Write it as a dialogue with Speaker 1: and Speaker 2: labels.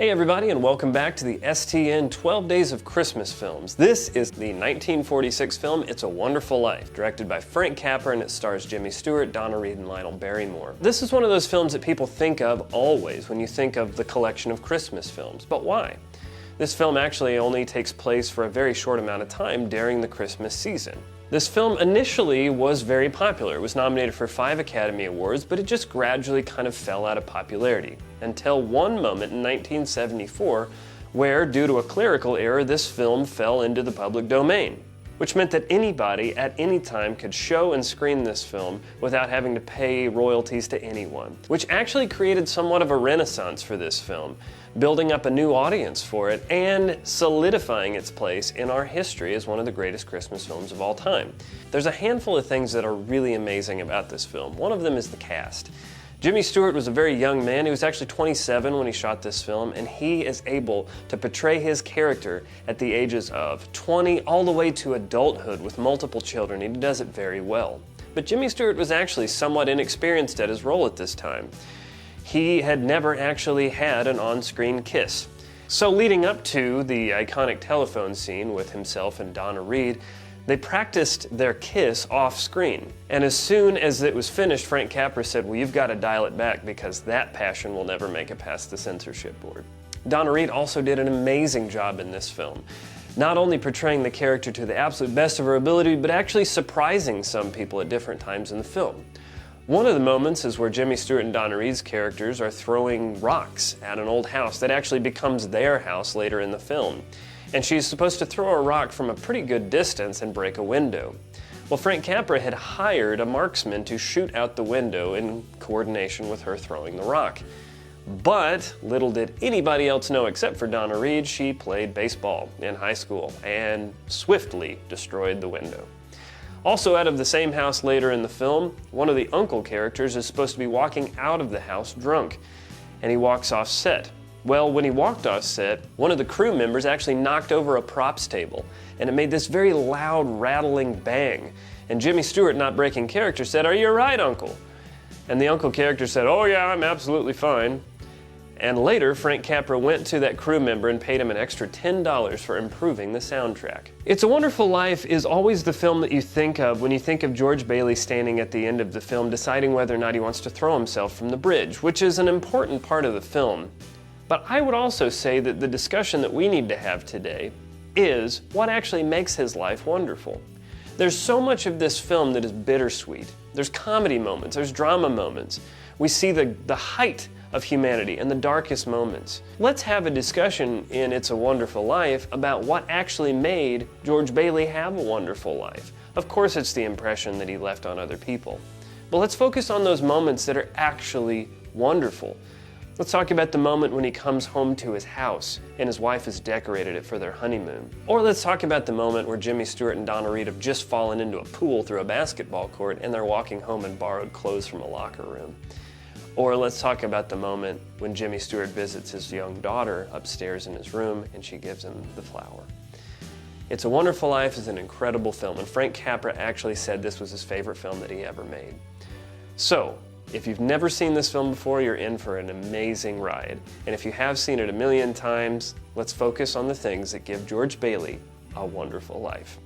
Speaker 1: Hey everybody, and welcome back to the STN 12 Days of Christmas Films. This is the 1946 film It's a Wonderful Life, directed by Frank Capra, and it stars Jimmy Stewart, Donna Reed, and Lionel Barrymore. This is one of those films that people think of always when you think of the collection of Christmas films. But why? This film actually only takes place for a very short amount of time during the Christmas season. This film initially was very popular. It was nominated for 5 Academy Awards, but it just gradually kind of fell out of popularity, until one moment in 1974 where, due to a clerical error, this film fell into the public domain, which meant that anybody at any time could show and screen this film without having to pay royalties to anyone, which actually created somewhat of a renaissance for this film, building up a new audience for it and solidifying its place in our history as one of the greatest Christmas films of all time. There's a handful of things that are really amazing about this film. One of them is the cast. Jimmy Stewart was a very young man. He was actually 27 when he shot this film, and he is able to portray his character at the ages of 20 all the way to adulthood with multiple children. He does it very well. But Jimmy Stewart was actually somewhat inexperienced at his role at this time. He had never actually had an on-screen kiss. So leading up to the iconic telephone scene with himself and Donna Reed, they practiced their kiss off-screen. And as soon as it was finished, Frank Capra said, well, you've got to dial it back because that passion will never make it past the censorship board. Donna Reed also did an amazing job in this film, not only portraying the character to the absolute best of her ability, but actually surprising some people at different times in the film. One of the moments is where Jimmy Stewart and Donna Reed's characters are throwing rocks at an old house that actually becomes their house later in the film. And she's supposed to throw a rock from a pretty good distance and break a window. Well, Frank Capra had hired a marksman to shoot out the window in coordination with her throwing the rock. But little did anybody else know except for Donna Reed, she played baseball in high school and swiftly destroyed the window. Also out of the same house later in the film, one of the uncle characters is supposed to be walking out of the house drunk, and he walks off set. Well, when he walked off set, one of the crew members actually knocked over a props table, and it made this very loud, rattling bang. And Jimmy Stewart, not breaking character, said, "Are you all right, Uncle?" And the uncle character said, "Oh yeah, I'm absolutely fine." And later, Frank Capra went to that crew member and paid him an extra $10 for improving the soundtrack. It's a Wonderful Life is always the film that you think of when you think of George Bailey standing at the end of the film deciding whether or not he wants to throw himself from the bridge, which is an important part of the film. But I would also say that the discussion that we need to have today is what actually makes his life wonderful. There's so much of this film that is bittersweet. There's comedy moments, there's drama moments. We see the height of humanity and the darkest moments. Let's have a discussion in It's a Wonderful Life about what actually made George Bailey have a wonderful life. Of course, it's the impression that he left on other people. But let's focus on those moments that are actually wonderful. Let's talk about the moment when he comes home to his house and his wife has decorated it for their honeymoon. Or let's talk about the moment where Jimmy Stewart and Donna Reed have just fallen into a pool through a basketball court and they're walking home in borrowed clothes from a locker room. Or let's talk about the moment when Jimmy Stewart visits his young daughter upstairs in his room and she gives him the flower. It's a Wonderful Life is an incredible film, and Frank Capra actually said this was his favorite film that he ever made. So, if you've never seen this film before, you're in for an amazing ride. And if you have seen it a million times, let's focus on the things that give George Bailey a wonderful life.